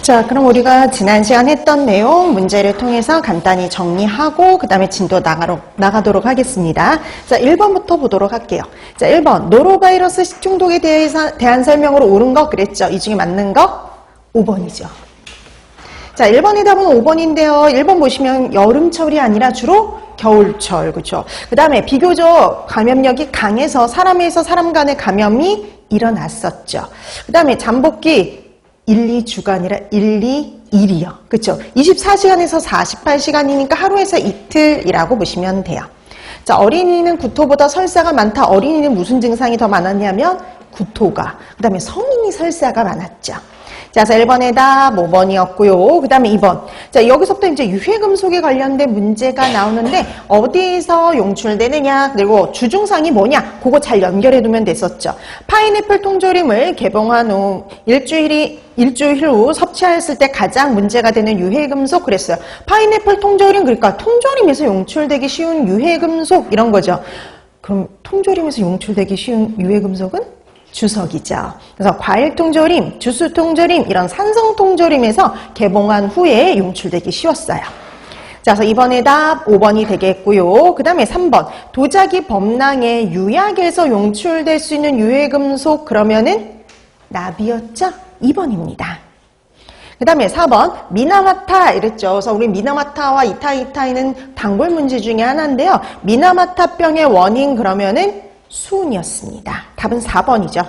자, 그럼 우리가 지난 시간 했던 내용 문제를 통해서 간단히 정리하고 그 다음에 진도 나가도록 하겠습니다. 자, 1번부터 보도록 할게요. 자, 1번 노로바이러스 식중독에 대한 설명으로 옳은 거 그랬죠? 이 중에 맞는 거 5번이죠. 자, 1번의 답은 5번인데요. 1번 보시면 여름철이 아니라 주로 겨울철, 그렇죠? 그 다음에 비교적 감염력이 강해서 사람에서 사람 간의 감염이 일어났었죠. 그 다음에 잠복기 1, 2주가 아니라 1, 2, 1이요. 그렇죠? 24시간에서 48시간이니까 하루에서 이틀이라고 보시면 돼요. 자, 어린이는 구토보다 설사가 많다. 어린이는 무슨 증상이 더 많았냐면 구토가. 그 다음에 성인이 설사가 많았죠. 자, 1번의 답 5번이었고요. 그 다음에 2번. 자, 여기서부터 이제 유해금속에 관련된 문제가 나오는데 어디서 용출되느냐, 그리고 주증상이 뭐냐, 그거 잘 연결해 두면 됐었죠. 파인애플 통조림을 개봉한 후 일주일 후 섭취했을 때 가장 문제가 되는 유해금속 그랬어요. 파인애플 통조림, 그러니까 통조림에서 용출되기 쉬운 유해금속 이런 거죠. 그럼 통조림에서 용출되기 쉬운 유해금속은? 주석이죠. 그래서 과일 통조림, 주스 통조림, 이런 산성 통조림에서 개봉한 후에 용출되기 쉬웠어요. 자, 그래서 이번에 답 5번이 되겠고요. 그 다음에 3번. 도자기 범랑의 유약에서 용출될 수 있는 유해금속, 그러면은 납이었죠? 2번입니다. 그 다음에 4번. 미나마타 이랬죠. 그래서 우리 미나마타와 이타이타이는 단골 문제 중에 하나인데요. 미나마타병의 원인 그러면은 수은이었습니다. 답은 4번이죠.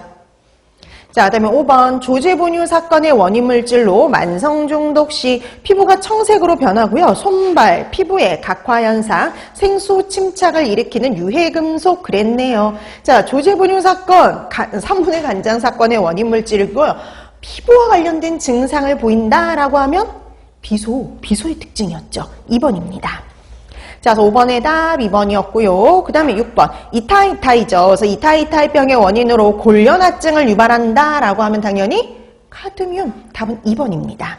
자, 그 다음에 5번. 조제분유 사건의 원인 물질로 만성중독 시 피부가 청색으로 변하고요. 손발, 피부의 각화현상, 생수 침착을 일으키는 유해금속 그랬네요. 자, 조제분유 사건, 3분의 간장 사건의 원인 물질이고요. 피부와 관련된 증상을 보인다라고 하면 비소의 특징이었죠. 2번입니다. 자, 그래서 5번의 답 2번이었고요. 그 다음에 6번. 이타이타이죠. 그래서 이타이타이병의 원인으로 골련화증을 유발한다라고 하면 당연히 카드뮴. 답은 2번입니다.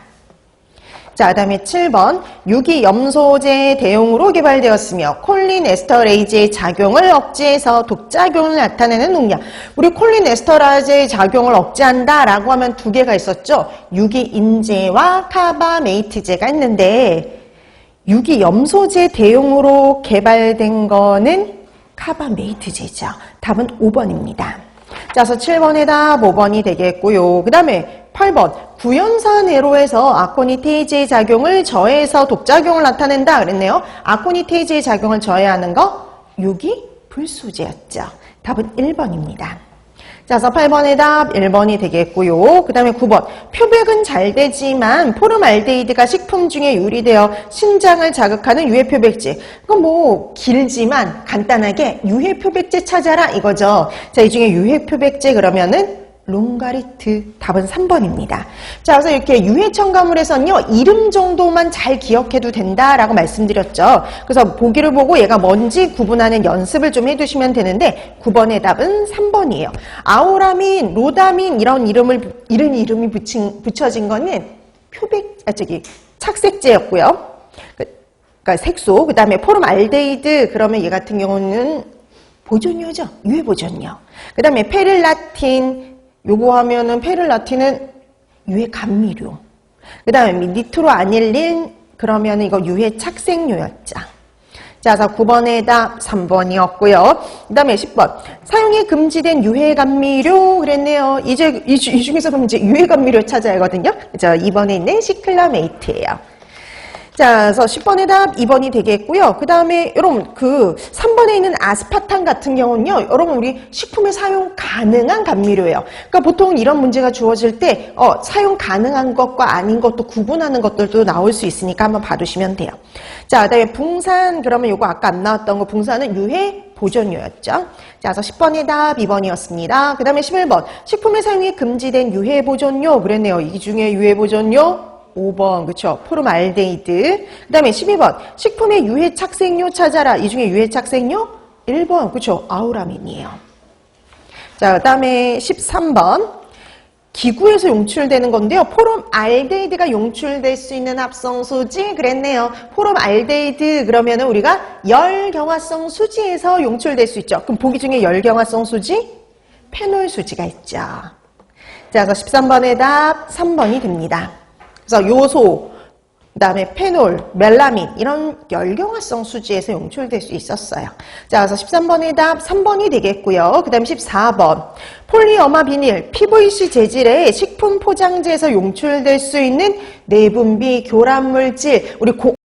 자, 그 다음에 7번. 유기염소제 대용으로 개발되었으며 콜린 에스터레이즈의 작용을 억제해서 독작용을 나타내는 농약. 우리 콜린 에스터라제의 작용을 억제한다라고 하면 두 개가 있었죠. 유기인제와 카바메이트제가 있는데 유기염소제 대용으로 개발된 거는 카바메이트제죠. 답은 5번입니다. 자, 그래서 7번의 답 5번이 되겠고요. 그 다음에 8번. 구연산애로에서 아코니테이제의 작용을 저해해서 독작용을 나타낸다 그랬네요. 아코니테이제의 작용을 저해하는 거 유기불소제였죠. 답은 1번입니다. 자, 그래서 8번의 답 1번이 되겠고요. 그 다음에 9번. 표백은 잘 되지만 포름알데히드가 식품 중에 유리되어 신장을 자극하는 유해표백제. 그건 뭐 길지만 간단하게 유해표백제 찾아라 이거죠. 자, 이 중에 유해표백제 그러면은 롱가리트. 답은 3번입니다. 자, 그래서 이렇게 유해 첨가물에서는요, 이름 정도만 잘 기억해도 된다라고 말씀드렸죠. 그래서 보기를 보고 얘가 뭔지 구분하는 연습을 좀 해두시면 되는데 9번의 답은 3번이에요. 아우라민, 로다민 이런 이름이 붙여진 거는 착색제였고요. 그러니까 색소. 그 다음에 포름알데히드 그러면 얘 같은 경우는 보존료죠. 유해 보존료. 그 다음에 페릴라틴. 요거 하면은 페릴라틴은 유해 감미료. 그 다음에 니트로아닐린 그러면 이거 유해 착색료였죠. 자, 그래서 9번의 답 3번이었고요. 그 다음에 10번. 사용이 금지된 유해 감미료 그랬네요. 이제 이 중에서 그럼 이제 유해 감미료 찾아야 하거든요. 그죠? 2번에 있는 시클라메이트예요. 자, 그래서 10번의 답 2번이 되겠고요. 그 다음에 여러분 그 3번에 있는 아스파탐 같은 경우는요. 여러분 우리 식품에 사용 가능한 감미료예요. 그러니까 보통 이런 문제가 주어질 때 사용 가능한 것과 아닌 것도 구분하는 것들도 나올 수 있으니까 한번 봐두시면 돼요. 자, 그 다음에 붕산 그러면 요거 아까 안 나왔던 거 붕산은 유해 보존료였죠. 자, 그래서 10번의 답 2번이었습니다. 그 다음에 11번. 식품에 사용이 금지된 유해 보존료 그랬네요. 이 중에 유해 보존료 5번, 그쵸? 포름알데히드. 그 다음에 12번. 식품의 유해 착색료 찾아라. 이 중에 유해 착색료 1번, 그쵸? 아우라민이에요. 자, 그 다음에 13번. 기구에서 용출되는 건데요. 포름알데히드가 용출될 수 있는 합성 수지 그랬네요. 포름알데히드 그러면은 우리가 열경화성 수지에서 용출될 수 있죠. 그럼 보기 중에 열경화성 수지? 페놀 수지가 있죠. 자, 그래서 13번의 답 3번이 됩니다. 그래서 요소, 그다음에 페놀, 멜라민 이런 열경화성 수지에서 용출될 수 있었어요. 자, 그래서 13번의 답 3번이 되겠고요. 그다음 14번 폴리어마 비닐, PVC 재질의 식품 포장재에서 용출될 수 있는 내분비 교란 물질, 우리